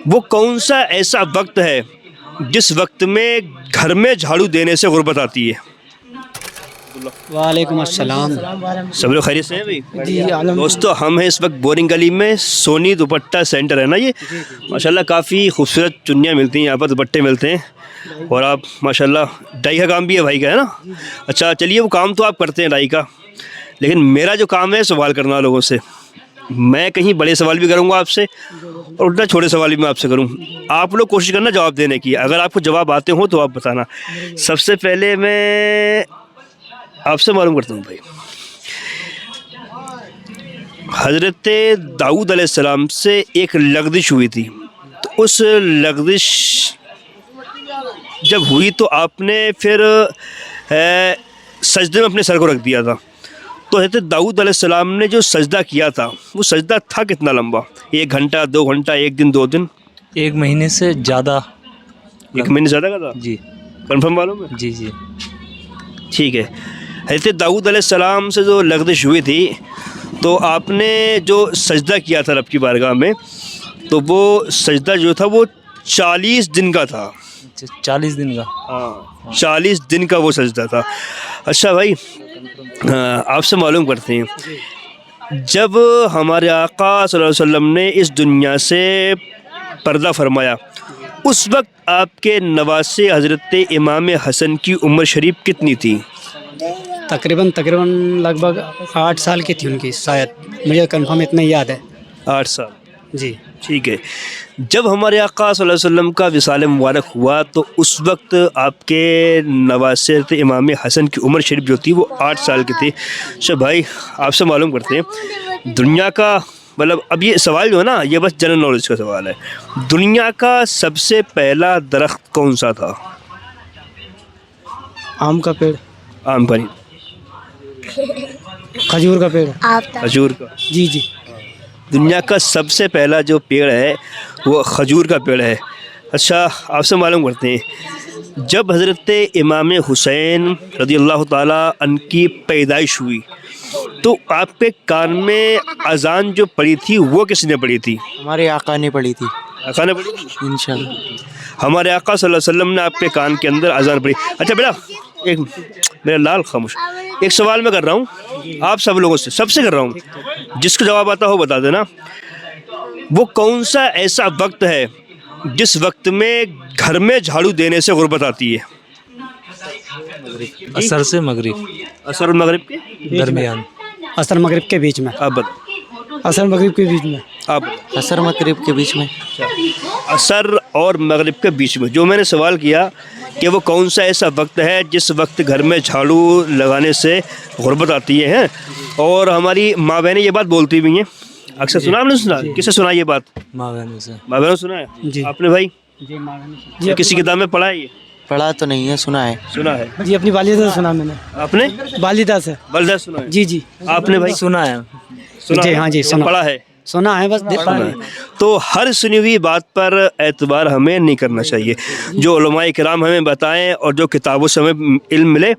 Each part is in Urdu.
وہ کون سا ایسا وقت ہے جس وقت میں گھر میں جھاڑو دینے سے غربت آتی ہے؟ وعلیکم السلام. سب لوگ خیریت سے ہیں بھائی؟ جی دوستو ہم ہیں اس وقت بورنگ گلی میں، سونی دوپٹہ سینٹر ہے نا یہ. ماشاءاللہ کافی خوبصورت چنیاں ملتی ہیں یہاں پر، دوپٹے ملتے ہیں، اور آپ ماشاءاللہ ڈائی کا کام بھی ہے بھائی کا، ہے نا؟ اچھا چلیے، وہ کام تو آپ کرتے ہیں ڈائی کا، لیکن میرا جو کام ہے سوال کرنا لوگوں سے. میں کہیں بڑے سوال بھی کروں گا آپ سے، اور الٹا چھوٹے سوال بھی میں آپ سے کروں. آپ لوگ کوشش کرنا جواب دینے کی، اگر آپ کو جواب آتے ہوں تو آپ بتانا. سب سے پہلے میں آپ سے معلوم کرتا ہوں بھائی، حضرت داؤد علیہ السلام سے ایک لغزش ہوئی تھی، تو اس لغزش جب ہوئی تو آپ نے پھر سجدے میں اپنے سر کو رکھ دیا تھا. تو حضرت داؤد علیہ السلام نے جو سجدہ کیا تھا وہ سجدہ تھا کتنا لمبا؟ 1 گھنٹہ، 2 گھنٹہ، 1 دن، 2 دن؟ 1 مہینے سے زیادہ. 1 مہینے زیادہ کا تھا؟ جی کنفرم معلوم ہے؟ جی جی. ٹھیک ہے. حضرت داؤد علیہ السلام سے جو لغزش ہوئی تھی تو آپ نے جو سجدہ کیا تھا رب کی بارگاہ میں، تو وہ سجدہ جو تھا وہ 40 دن کا تھا. 40 دن کا. ہاں 40 دن کا وہ سجدہ تھا. اچھا بھائی، آپ سے معلوم کرتے ہیں، جب ہمارے آقا صلی اللہ علیہ وسلم نے اس دنیا سے پردہ فرمایا، اس وقت آپ کے نواسے حضرت امام حسن کی عمر شریف کتنی تھی؟ تقریباً لگ بھگ 8 سال کی تھی ان کی، شاید مجھے کنفرم اتنا یاد ہے. 8 سال. جی ٹھیک ہے. جب ہمارے آقا صلی اللہ علیہ وسلم کا وصال مبارک ہوا تو اس وقت آپ کے نواسے امام حسن کی عمر شریف جو تھی وہ 8 سال کی تھی. اچھا بھائی، آپ سے معلوم کرتے ہیں، دنیا کا مطلب اب یہ سوال جو ہے نا یہ بس جنرل نالج کا سوال ہے، دنیا کا سب سے پہلا درخت کون سا تھا؟ آم کا پیڑ. آم کا نہیں، کھجور کا پیڑ. کھجور کا. جی جی. دنیا کا سب سے پہلا جو پیڑ ہے وہ کھجور کا پیڑ ہے. اچھا آپ سے معلوم کرتے ہیں، جب حضرت امام حسین رضی اللہ تعالیٰ عنہ کی پیدائش ہوئی تو آپ کے کان میں اذان جو پڑی تھی وہ کس نے پڑھی تھی؟ ہمارے آقا نے پڑھی تھی آقا نے پڑھی تھی؟ انشاءاللہ. ہمارے آقا صلی اللہ علیہ وسلم نے آپ کے کان کے اندر اذان پڑھی. اچھا بیٹا، ایک میرا لال خاموش، ایک سوال میں کر رہا ہوں آپ سب لوگوں سے، سب سے کر رہا ہوں، جس کو جواب آتا ہو بتا دینا. وہ کون سا ایسا وقت ہے جس وقت میں گھر میں جھاڑو دینے سے غربت آتی ہے؟ اثر سے مغرب اثر المغرب کے درمیان. اثر مغرب کے بیچ میں. آپ بتا. اثر مغرب کے بیچ میں. آپ اثر مغرب کے بیچ میں. اثر اور مغرب کے بیچ میں. جو میں نے سوال کیا کہ وہ کون سا ایسا وقت ہے جس وقت گھر میں جھاڑو لگانے سے غربت آتی ہے، اور ہماری ماں بہنیں یہ بات بولتی بھی ہیں اکثر. سنا آپ نے؟ سنا کس سے سنا یہ بات؟ ماں بہنوں سے. ماں بہنوں سنا ہے؟ جی. آپ نے بھائی جی کسی کتاب میں پڑھا ہے؟ یہ پڑھا تو نہیں ہے، سنا ہے. سنا ہے. جی اپنی والدہ سے سنا میں نے. آپ نے والدہ سے. بلدہ سنا ہے؟ جی جی. آپ نے بھائی سنا ہے. سنا جی ہے؟ ہاں جی سنا. پڑھا ہے؟ سنا ہے بس. سنا ہے. تو ہر سنی ہوئی بات پر اعتبار ہمیں نہیں کرنا چاہیے. جو علماء کرام ہمیں بتائیں اور جو کتابوں سے ہمیں علم ملے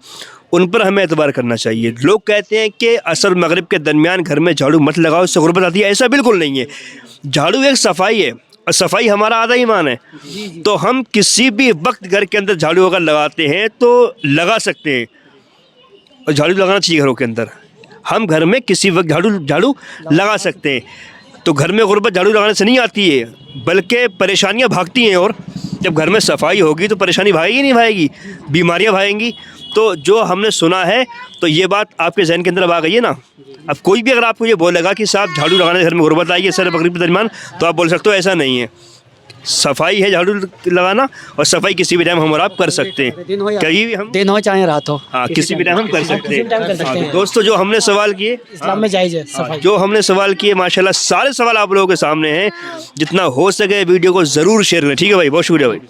ان پر ہمیں اعتبار کرنا چاہیے. لوگ کہتے ہیں کہ عصر مغرب کے درمیان گھر میں جھاڑو مت لگاؤ، اس سے غربت آتی ہے. ایسا بالکل نہیں ہے. جھاڑو ایک صفائی ہے، اور صفائی ہمارا آدھا ایمان ہے. تو ہم کسی بھی وقت گھر کے اندر جھاڑو اگر لگاتے ہیں تو لگا سکتے ہیں، اور جھاڑو لگانا چاہیے گھروں کے اندر. ہم گھر میں کسی وقت جھاڑو لگا سکتے ہیں. تو گھر میں غربت جھاڑو لگانے سے نہیں آتی ہے، بلکہ پریشانیاں بھاگتی ہیں. اور جب گھر میں صفائی ہوگی تو پریشانی بھاگے گی نہیں بھاگے گی، بیماریاں بھاگیں گی. تو جو ہم نے سنا ہے تو یہ بات آپ کے ذہن کے اندر اب آ گئی ہے نا. اب کوئی بھی اگر آپ کو یہ بولے گا کہ صاحب جھاڑو لگانے سے گھر میں غربت آئی ہے سر مغرب کے درمیان، تو آپ بول سکتے ہو ایسا نہیں ہے. صفائی ہے جھاڑو لگانا، اور صفائی کسی بھی ٹائم ہم اور آپ کر سکتے ہیں. کبھی بھی ہم دن ہو چاہے رات ہو. ہاں کسی بھی ٹائم ہم کر سکتے کسی بھی ٹائم کر سکتے ہیں. ہیں. دوستو جو ہم نے سوال کیے اسلام میں جائز ہے صفائی. جو ہم نے سوال کیے ماشاءاللہ سارے سوال آپ لوگوں کے سامنے ہیں. جتنا ہو سکے ویڈیو کو ضرور شیئر کریں. ٹھیک ہے بھائی، بہت شکریہ بھائی.